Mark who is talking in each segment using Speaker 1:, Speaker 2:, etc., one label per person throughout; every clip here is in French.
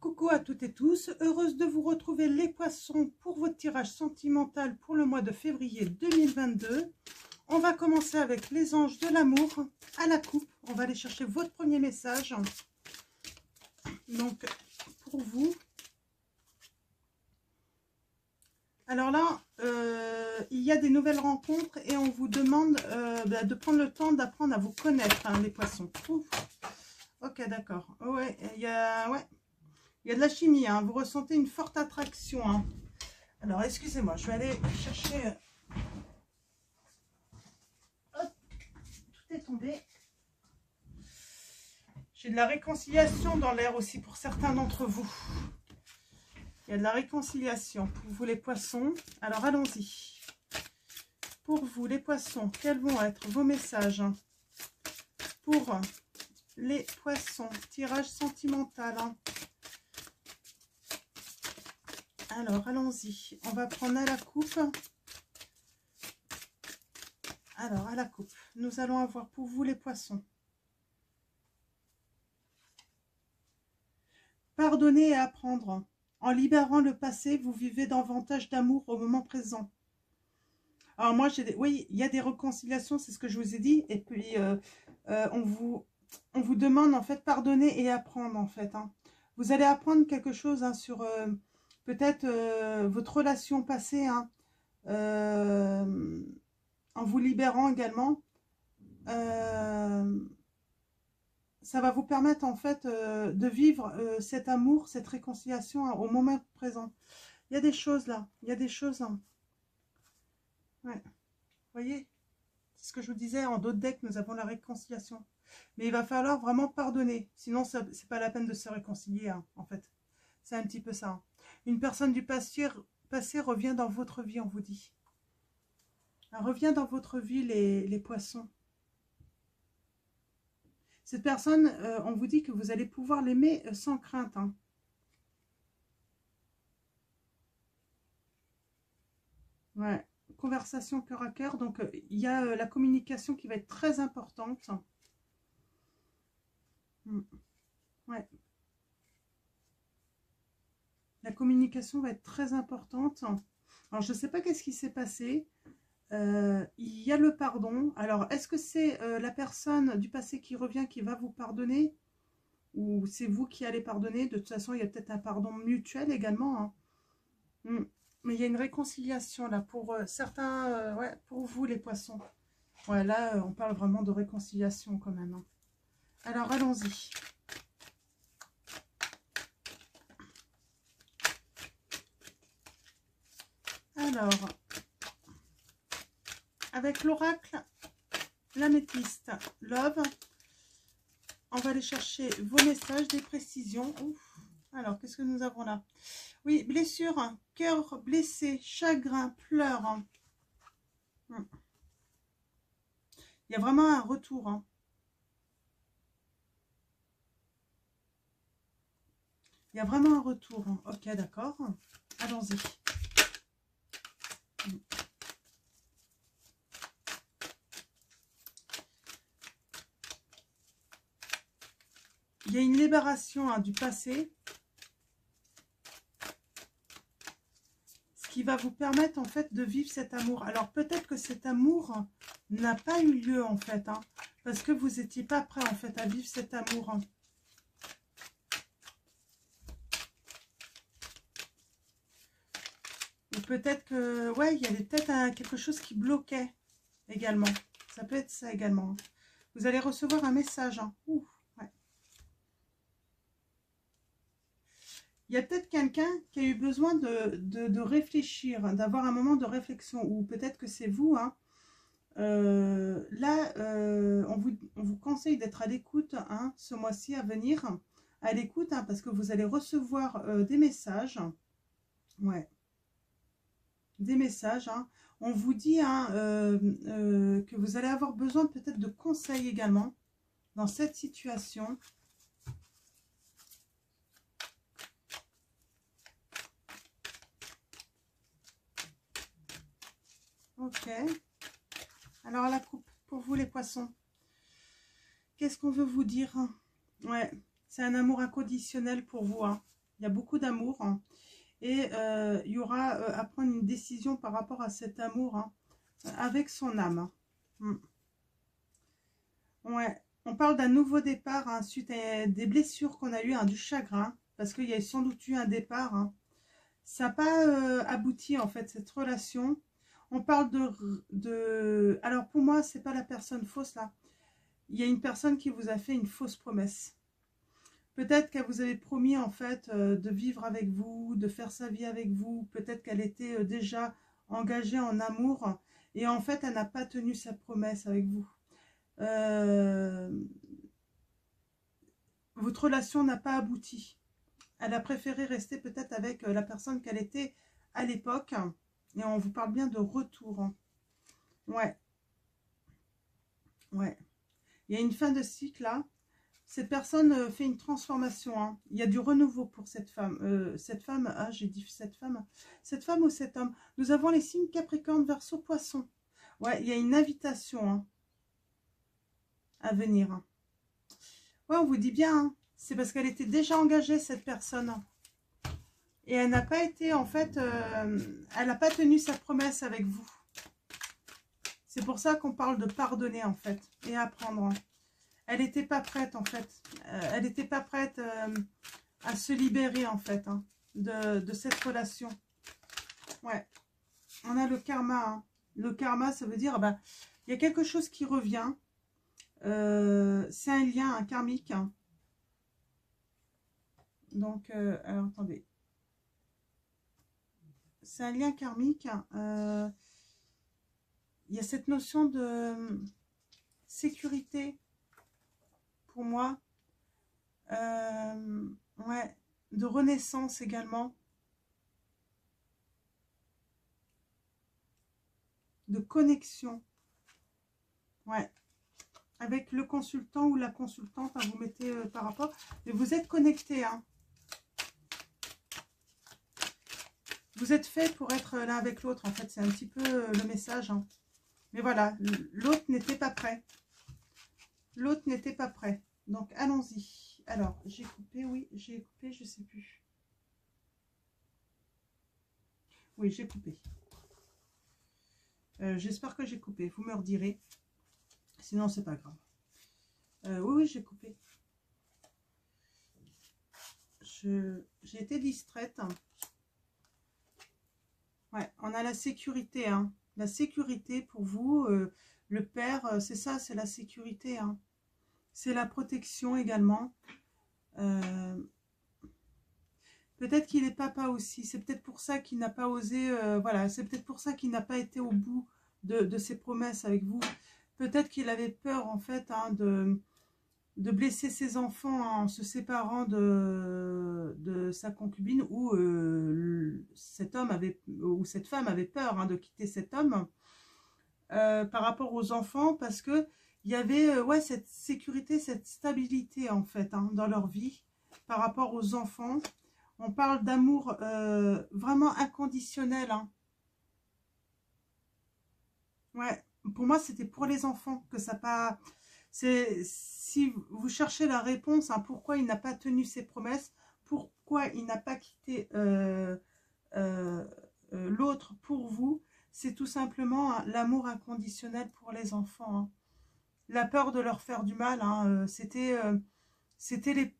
Speaker 1: Coucou à toutes et tous, heureuse de vous retrouver les poissons pour votre tirage sentimental pour le mois de février 2022. On va commencer avec les anges de l'amour à la coupe. On va aller chercher votre premier message. Donc, pour vous. Alors là, il y a des nouvelles rencontres et on vous demande de prendre le temps d'apprendre à vous connaître, hein, les poissons. Ouf. Ok, d'accord. Ouais, il y a de la chimie, hein. Vous ressentez une forte attraction, hein. Alors, excusez-moi, je vais aller chercher... Hop, tout est tombé. J'ai de la réconciliation dans l'air aussi pour certains d'entre vous. Il y a de la réconciliation pour vous les poissons. Alors, allons-y. Pour vous les poissons, quels vont être vos messages pour les poissons? Tirage sentimental, hein. Alors, allons-y. On va prendre à la coupe. Alors, à la coupe, nous allons avoir pour vous les poissons. Pardonner et apprendre. En libérant le passé, vous vivez davantage d'amour au moment présent. Alors moi, oui, il y a des réconciliations, c'est ce que je vous ai dit. Et puis, on vous demande en fait pardonner et apprendre en fait, hein. Vous allez apprendre quelque chose, hein, sur peut-être votre relation passée, hein, en vous libérant également. Ça va vous permettre en fait de vivre cet amour, cette réconciliation, hein, au moment présent. Il y a des choses là, il y a des choses, hein. Ouais. Vous voyez, c'est ce que je vous disais, en d'autres decks, nous avons la réconciliation. Mais il va falloir vraiment pardonner, sinon c'est pas la peine de se réconcilier, hein, en fait. C'est un petit peu ça, hein. Une personne du passé revient dans votre vie, on vous dit. Elle revient dans votre vie, les poissons. Cette personne, on vous dit que vous allez pouvoir l'aimer sans crainte, hein. Ouais, conversation cœur à cœur. Donc, il y a la communication qui va être très importante. Ouais. La communication va être très importante. Alors, je ne sais pas qu'est-ce qui s'est passé. Il y a le pardon. Alors, est-ce que c'est la personne du passé qui revient qui va vous pardonner? Ou c'est vous qui allez pardonner? De toute façon, il y a peut-être un pardon mutuel également, hein. Mais il y a une réconciliation là pour certains, ouais, pour vous les poissons. Ouais, là, on parle vraiment de réconciliation quand même, hein. Alors, allons-y. Alors, avec l'oracle, l'améthyste, love, on va aller chercher vos messages, des précisions. Ouf. Alors, qu'est-ce que nous avons là? Oui, blessure, cœur blessé, chagrin, pleurs. Il y a vraiment un retour, hein. Il y a vraiment un retour, hein. Ok, d'accord. Allons-y. Il y a une libération, hein, du passé. Ce qui va vous permettre en fait de vivre cet amour. Alors peut-être que cet amour n'a pas eu lieu en fait, hein, parce que vous n'étiez pas prêt en fait à vivre cet amour, hein. Ou peut-être que, ouais, il y avait peut-être quelque chose qui bloquait également. Ça peut être ça également. Vous allez recevoir un message, hein. Ouh, ouais. Il y a peut-être quelqu'un qui a eu besoin de réfléchir, d'avoir un moment de réflexion, ou peut-être que c'est vous, hein. Là, on vous conseille d'être à l'écoute, hein, ce mois-ci à venir, à l'écoute, hein, parce que vous allez recevoir des messages. Ouais. Des messages, hein. On vous dit, hein, que vous allez avoir besoin peut-être de conseils également dans cette situation. Ok. Alors à la coupe, pour vous les poissons, qu'est-ce qu'on veut vous dire? Ouais, c'est un amour inconditionnel pour vous, hein. Il y a beaucoup d'amour. Hein. Et il y aura à prendre une décision par rapport à cet amour, hein, avec son âme. Mm. Ouais. On parle d'un nouveau départ, hein, suite à des blessures qu'on a eues, hein, du chagrin, parce qu'il y a sans doute eu un départ. Hein. Ça n'a pas abouti, en fait, cette relation. On parle de... Alors, pour moi, c'est pas la personne fausse, là. Il y a une personne qui vous a fait une fausse promesse. Peut-être qu'elle vous avait promis, en fait, de vivre avec vous, de faire sa vie avec vous. Peut-être qu'elle était déjà engagée en amour. Et en fait, elle n'a pas tenu sa promesse avec vous. Votre relation n'a pas abouti. Elle a préféré rester peut-être avec la personne qu'elle était à l'époque. Et on vous parle bien de retour. Hein. Ouais. Ouais. Il y a une fin de cycle là. Cette personne fait une transformation. Hein. Il y a du renouveau pour cette femme. Ah, j'ai dit cette femme. Cette femme ou cet homme. Nous avons les signes Capricorne, Verseau, Poisson. Ouais, il y a une invitation, hein, à venir. Hein. Ouais, on vous dit bien. Hein. C'est parce qu'elle était déjà engagée, cette personne. Et elle n'a pas été, en fait, elle n'a pas tenu sa promesse avec vous. C'est pour ça qu'on parle de pardonner, en fait, et apprendre. Hein. Elle n'était pas prête, en fait. Elle n'était pas prête à se libérer, en fait, hein, de cette relation. Ouais. On a le karma. Hein. Le karma, ça veut dire, bah, il y a quelque chose qui revient. C'est un lien, un karmique. Hein. Donc, alors, attendez. C'est un lien karmique. Il y a cette notion de sécurité. Pour moi, ouais, de renaissance également, de connexion, ouais, avec le consultant ou la consultante, hein, vous mettez par rapport, mais vous êtes connectés, hein. Vous êtes fait pour être l'un avec l'autre, en fait, c'est un petit peu le message, hein. Mais voilà, l'autre n'était pas prêt, l'autre n'était pas prêt, donc allons-y. Alors, j'ai coupé, oui, j'ai coupé, je sais plus. Oui, j'ai coupé. J'espère que j'ai coupé. Vous me redirez. Sinon, c'est pas grave. Oui, oui, j'ai coupé. J'ai été distraite. Ouais, on a la sécurité. Hein. La sécurité pour vous. Le père, c'est ça, c'est la sécurité. Hein. C'est la protection également. Peut-être qu'il est papa aussi. C'est peut-être pour ça qu'il n'a pas osé. Voilà, c'est peut-être pour ça qu'il n'a pas été au bout de ses promesses avec vous. Peut-être qu'il avait peur, en fait, hein, de blesser ses enfants, hein, en se séparant de sa concubine, ou cet homme avait, ou cette femme avait peur, hein, de quitter cet homme par rapport aux enfants, parce que il y avait ouais, cette sécurité, cette stabilité, en fait, hein, dans leur vie par rapport aux enfants. On parle d'amour vraiment inconditionnel. Hein. Ouais, pour moi, c'était pour les enfants que ça pas... Si vous cherchez la réponse, hein, pourquoi il n'a pas tenu ses promesses, pourquoi il n'a pas quitté l'autre pour vous, c'est tout simplement hein, l'amour inconditionnel pour les enfants. Hein. La peur de leur faire du mal, hein, c'était les...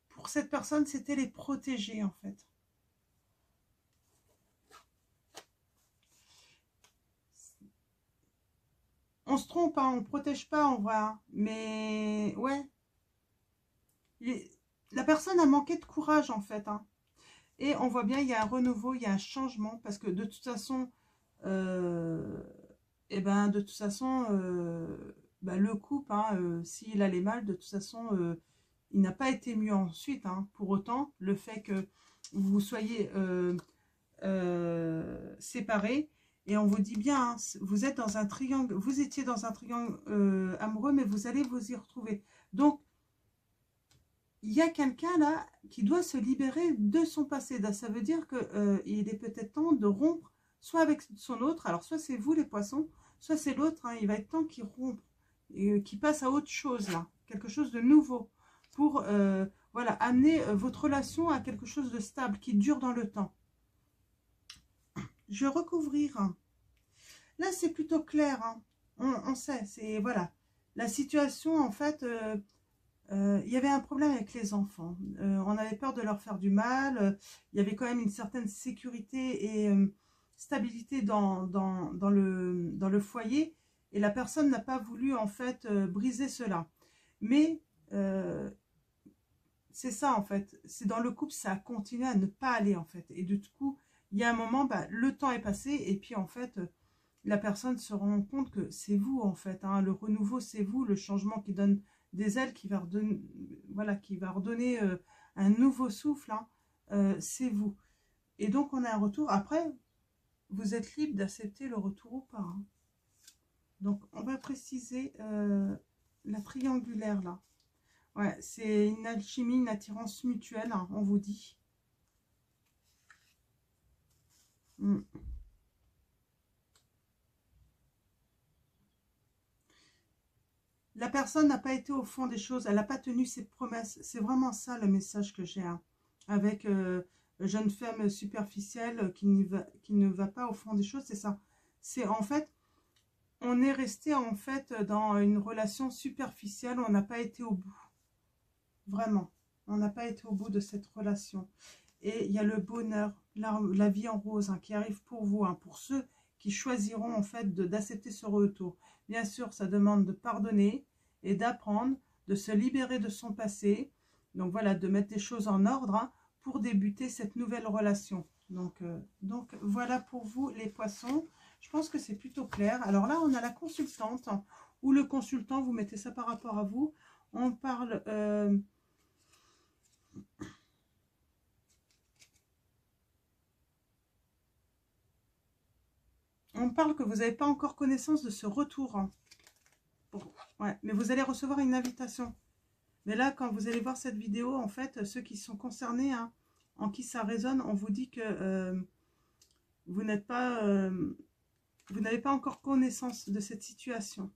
Speaker 1: Pour cette personne, c'était les protéger, en fait. On se trompe, hein, on ne protège pas en vrai. Hein, mais ouais, la personne a manqué de courage en fait. Hein, et on voit bien, il y a un renouveau, il y a un changement. Parce que de toute façon, et ben, de toute façon, ben, le couple, hein, s'il allait mal, de toute façon, il n'a pas été mieux ensuite. Hein, pour autant, le fait que vous soyez séparés, et on vous dit bien, hein, vous êtes dans un triangle, vous étiez dans un triangle amoureux, mais vous allez vous y retrouver. Donc, il y a quelqu'un là qui doit se libérer de son passé. Ça veut dire qu'il est peut-être temps de rompre, soit avec son autre, alors soit c'est vous les poissons, soit c'est l'autre, hein, il va être temps qu'il rompe, et qu'il passe à autre chose là, quelque chose de nouveau, pour Voilà, amener votre relation à quelque chose de stable, qui dure dans le temps. Je vais recouvrir. Là, c'est plutôt clair. Hein. On sait, c'est voilà. La situation, en fait, il y avait un problème avec les enfants. On avait peur de leur faire du mal. Il y avait quand même une certaine sécurité et stabilité dans le foyer. Et la personne n'a pas voulu, en fait, briser cela. Mais c'est ça, en fait. C'est dans le couple, ça a continué à ne pas aller, en fait. Et du coup, il y a un moment, bah, le temps est passé. Et puis, en fait, la personne se rend compte que c'est vous, en fait. Hein, le renouveau, c'est vous. Le changement qui donne des ailes, qui va redonner, voilà, qui va redonner un nouveau souffle. Hein, c'est vous. Et donc, on a un retour. Après, vous êtes libre d'accepter le retour ou pas. Hein. Donc, on va préciser la triangulaire, là. Ouais, c'est une alchimie, une attirance mutuelle, hein, on vous dit. Mm. La personne n'a pas été au fond des choses, elle n'a pas tenu ses promesses. C'est vraiment ça le message que j'ai, hein, avec jeune femme superficielle qui ne va pas au fond des choses, c'est ça. C'est en fait, on est resté en fait dans une relation superficielle, on n'a pas été au bout. Vraiment, on n'a pas été au bout de cette relation. Et il y a le bonheur, la vie en rose hein, qui arrive pour vous, hein, pour ceux qui choisiront en fait d'accepter ce retour. Bien sûr, ça demande de pardonner et d'apprendre, de se libérer de son passé. Donc voilà, de mettre les choses en ordre hein, pour débuter cette nouvelle relation. Donc voilà pour vous les poissons. Je pense que c'est plutôt clair. Alors là, on a la consultante hein, ou le consultant, vous mettez ça par rapport à vous. On parle... on parle que vous n'avez pas encore connaissance de ce retour. Hein. Bon, ouais, mais vous allez recevoir une invitation. Mais là, quand vous allez voir cette vidéo, en fait, ceux qui sont concernés, hein, en qui ça résonne, on vous dit que vous n'êtes pas, vous n'avez pas encore connaissance de cette situation.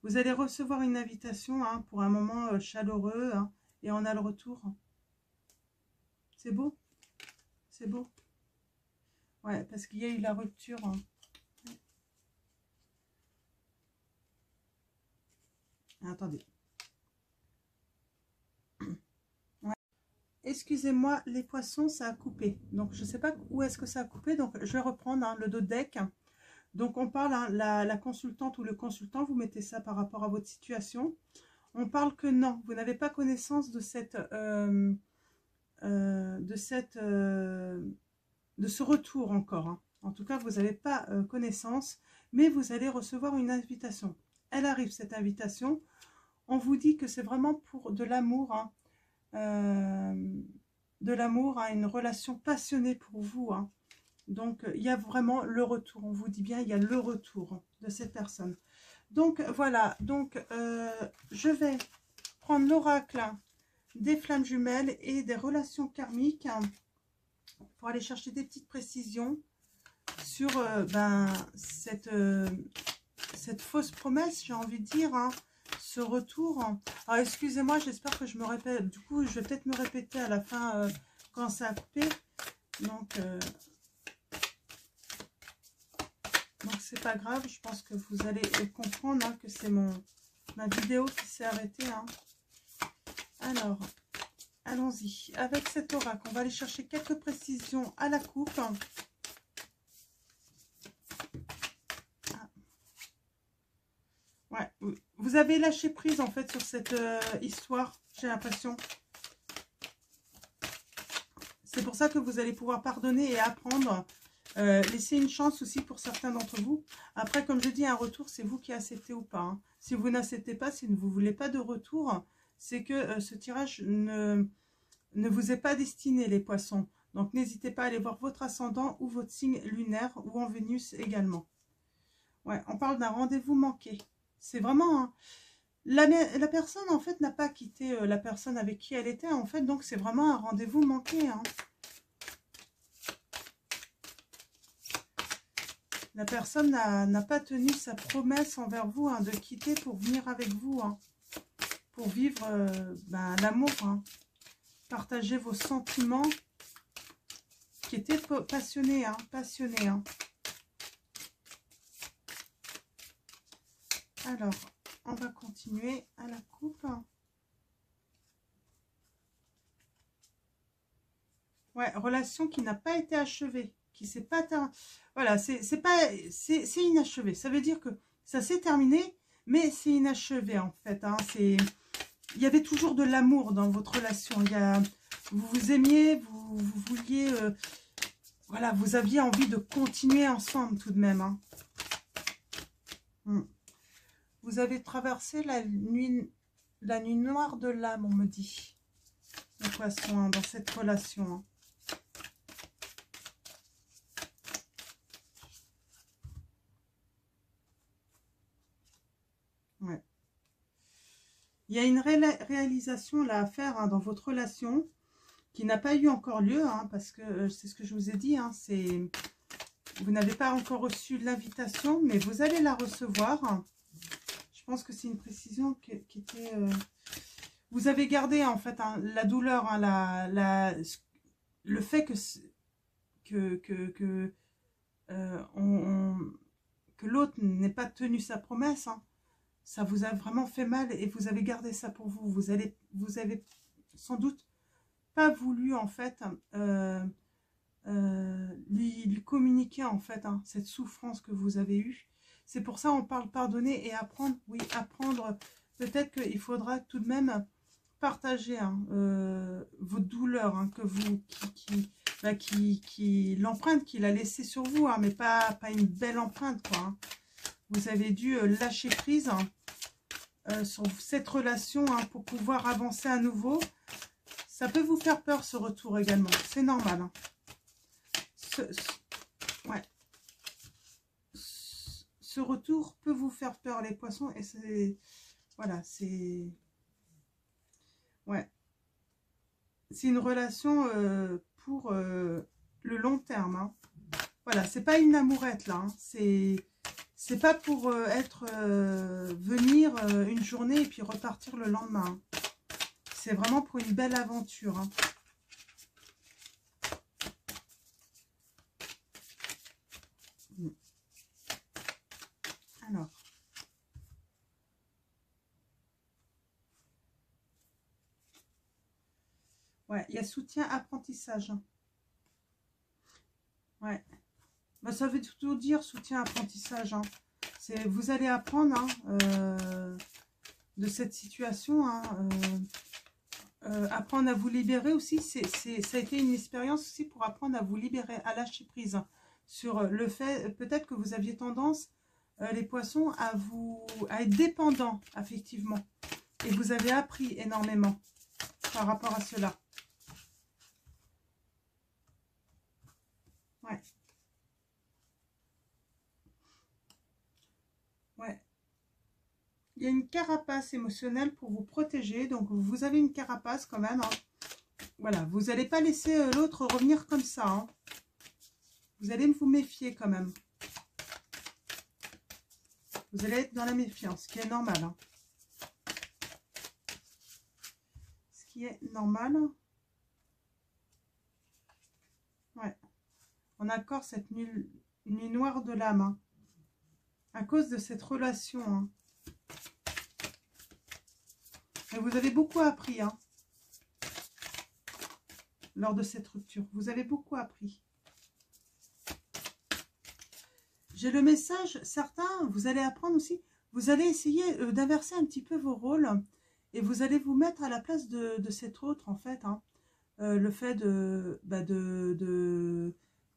Speaker 1: Vous allez recevoir une invitation hein, pour un moment chaleureux hein, et on a le retour. C'est beau? C'est beau? Ouais, parce qu'il y a eu la rupture. Hein. Attendez. Ouais. Excusez-moi, les poissons, ça a coupé. Donc, je ne sais pas où est-ce que ça a coupé. Donc, je vais reprendre hein, le dos de deck. Donc, on parle, hein, la consultante ou le consultant, vous mettez ça par rapport à votre situation. On parle que non, vous n'avez pas connaissance de de ce retour encore. Hein. En tout cas, vous n'avez pas connaissance, mais vous allez recevoir une invitation. Elle arrive, cette invitation. On vous dit que c'est vraiment pour de l'amour, hein, hein, une relation passionnée pour vous. Hein. Donc, il y a vraiment le retour. On vous dit bien, il y a le retour de cette personne. Donc, voilà. Donc, je vais prendre l'oracle des flammes jumelles et des relations karmiques hein, pour aller chercher des petites précisions sur cette fausse promesse, j'ai envie de dire, hein, ce retour. Alors, excusez-moi, j'espère que je me répète. Du coup, je vais peut-être me répéter à la fin quand ça a coupé. Donc, c'est pas grave. Je pense que vous allez comprendre hein, que c'est ma vidéo qui s'est arrêtée. Hein. Alors, allons-y. Avec cet oracle, on va aller chercher quelques précisions à la coupe. Ouais, vous avez lâché prise en fait sur cette histoire, j'ai l'impression. C'est pour ça que vous allez pouvoir pardonner et apprendre. Laisser une chance aussi pour certains d'entre vous. Après, comme je dis, un retour, c'est vous qui acceptez ou pas. Hein. Si vous n'acceptez pas, si vous ne voulez pas de retour, c'est que ce tirage ne vous est pas destiné, les poissons. Donc, n'hésitez pas à aller voir votre ascendant ou votre signe lunaire ou en Vénus également. Ouais, on parle d'un rendez-vous manqué. C'est vraiment... Hein, la personne, en fait, n'a pas quitté la personne avec qui elle était, en fait. Donc, c'est vraiment un rendez-vous manqué. Hein. La personne n'a pas tenu sa promesse envers vous hein, de quitter pour venir avec vous. Hein, pour vivre l'amour. Hein. Partagez vos sentiments qui étaient passionnés, hein, passionnés. Hein. Alors, on va continuer à la coupe. Ouais, relation qui n'a pas été achevée, qui s'est pas voilà, c'est inachevé. Ça veut dire que ça s'est terminé, mais c'est inachevé en fait. Hein. Il y avait toujours de l'amour dans votre relation. Vous vous aimiez, vous vouliez, voilà, vous aviez envie de continuer ensemble tout de même. Hein. Vous avez traversé la nuit noire de l'âme, on me dit, les poissons, hein, dans cette relation. Hein. Ouais. Il y a une réalisation là à faire, hein, dans votre relation qui n'a pas eu encore lieu, hein, parce que c'est ce que je vous ai dit, hein, vous n'avez pas encore reçu l'invitation, mais vous allez la recevoir. Je pense que c'est une précision qui était... Vous avez gardé en fait, hein, la douleur, hein, le fait que l'autre n'ait pas tenu sa promesse, hein, ça vous a vraiment fait mal et vous avez gardé ça pour vous. Vous avez sans doute pas voulu en fait lui communiquer en fait, hein, cette souffrance que vous avez eue. C'est pour ça on parle pardonner et apprendre. Oui, apprendre. Peut-être qu'il faudra tout de même partager, hein, votre douleur, hein, que vous l'empreinte qu'il a laissée sur vous, hein, mais pas une belle empreinte, quoi. Hein. Vous avez dû lâcher prise, hein, sur cette relation, hein, pour pouvoir avancer à nouveau. Ça peut vous faire peur, ce retour également. C'est normal. Hein. Ouais. Ce retour peut vous faire peur, les poissons. Et c'est... Voilà, c'est... Ouais. C'est une relation pour le long terme. Hein. Voilà, c'est pas une amourette, là. Hein. C'est pas pour venir une journée et puis repartir le lendemain. Hein. C'est vraiment pour une belle aventure. Hein. Alors. Ouais, il y a soutien, apprentissage. Hein. Ouais. Bah, ça veut tout dire, soutien, apprentissage. Hein. Vous allez apprendre, hein, de cette situation. Hein, apprendre à vous libérer aussi. Ça a été une expérience aussi pour apprendre à vous libérer, à lâcher prise. Hein, sur le fait, peut-être que vous aviez tendance, les poissons, à être dépendants, effectivement. Et vous avez appris énormément par rapport à cela. Ouais. Ouais. Il y a une carapace émotionnelle pour vous protéger. Donc, vous avez une carapace quand même. Hein. Voilà, vous n'allez pas laisser l'autre revenir comme ça. Hein. Vous allez vous méfier quand même. Vous allez être dans la méfiance, ce qui est normal. Hein. Ce qui est normal. Ouais. On a encore cette nuit noire de l'âme. Hein. À cause de cette relation. Hein. Et vous avez beaucoup appris, hein, lors de cette rupture. Vous avez beaucoup appris. J'ai le message, certains, vous allez apprendre aussi, vous allez essayer d'inverser un petit peu vos rôles et vous allez vous mettre à la place de cet autre, en fait. Hein. Le fait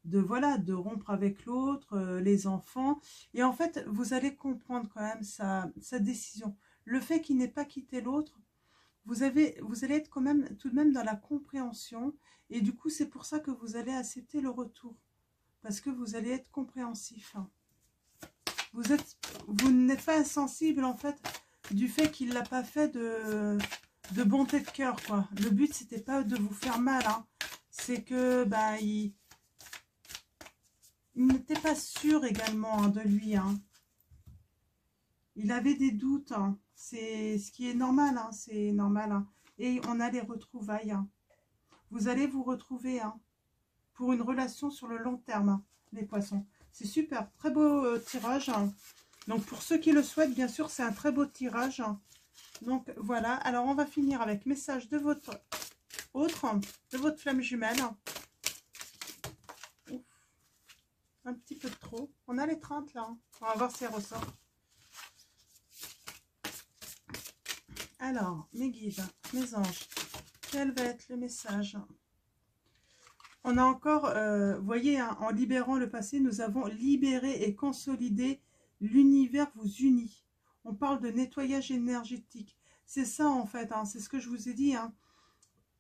Speaker 1: voilà, de rompre avec l'autre, les enfants. Et en fait, vous allez comprendre quand même sa décision. Le fait qu'il n'ait pas quitté l'autre, vous allez être quand même, tout de même dans la compréhension. Et du coup, c'est pour ça que vous allez accepter le retour. Parce que vous allez être compréhensif. Hein. Vous n'êtes pas insensible, en fait, du fait qu'il ne l'a pas fait de bonté de cœur, quoi. Le but, c'était pas de vous faire mal. Hein. C'est que, bah, il n'était pas sûr également, hein, de lui. Hein. Il avait des doutes. Hein. C'est ce qui est normal. Hein. C'est normal. Hein. Et on a les retrouvailles. Hein. Vous allez vous retrouver hein, pour une relation sur le long terme, hein, les poissons. C'est super, très beau tirage. Hein. Donc pour ceux qui le souhaitent, bien sûr, c'est un très beau tirage. Hein. Donc voilà, alors on va finir avec message de votre autre, de votre flamme jumelle. Ouf, un petit peu de trop. On a les 30 là. Hein. On va voir si elle ressort. Alors, mes guides, mes anges, quel va être le message? On a encore, vous voyez, hein, en libérant le passé, nous avons libéré et consolidé l'univers vous unit. On parle de nettoyage énergétique. C'est ça en fait, hein, c'est ce que je vous ai dit. Hein.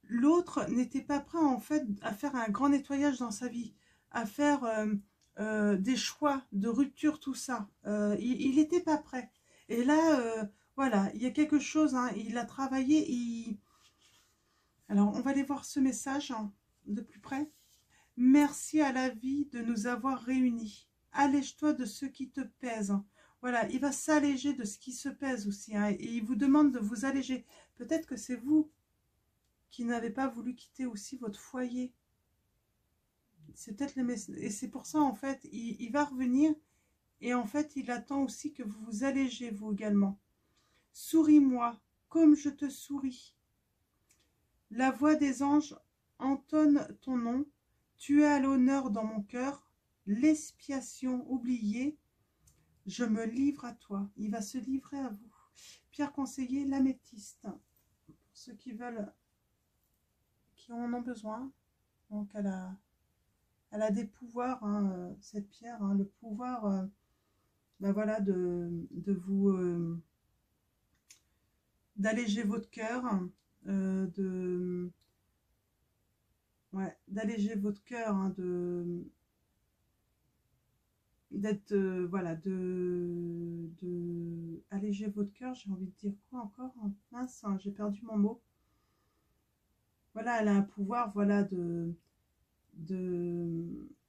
Speaker 1: L'autre n'était pas prêt en fait à faire un grand nettoyage dans sa vie, à faire des choix de rupture, tout ça. Il n'était pas prêt. Et là, voilà, il y a quelque chose, hein, il a travaillé. Alors, on va aller voir ce message hein, de plus près. Merci à la vie de nous avoir réunis. Allège-toi de ce qui te pèse. Voilà, il va s'alléger de ce qui se pèse aussi. Hein, et il vous demande de vous alléger. Peut-être que c'est vous qui n'avez pas voulu quitter aussi votre foyer. C'est peut-être le message. Et c'est pour ça, en fait, il va revenir. Et en fait, il attend aussi que vous vous allégez, vous également. Souris-moi, comme je te souris. La voix des anges entonne ton nom. Tu es à l'honneur dans mon cœur. L'expiation oubliée. Je me livre à toi. Il va se livrer à vous. Pierre conseiller, l'améthyste. Pour ceux qui veulent, qui en ont besoin. Donc, elle a des pouvoirs, hein, cette pierre. Hein, le pouvoir, ben voilà, de vous... d'alléger votre cœur. Ouais, d'alléger votre cœur. Hein, d'être voilà de alléger votre cœur, j'ai envie de dire quoi encore, mince hein, j'ai perdu mon mot. Voilà, elle a un pouvoir, voilà,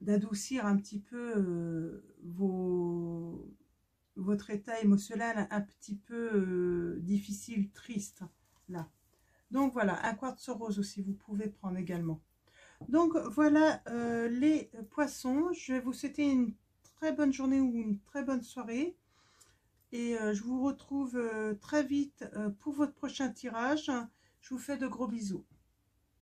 Speaker 1: d'adoucir un petit peu votre état émotionnel un petit peu difficile, triste là. Donc voilà, un quartz rose aussi vous pouvez prendre également. Donc voilà les poissons, je vais vous souhaiter une très bonne journée ou une très bonne soirée. Et je vous retrouve très vite pour votre prochain tirage. Je vous fais de gros bisous.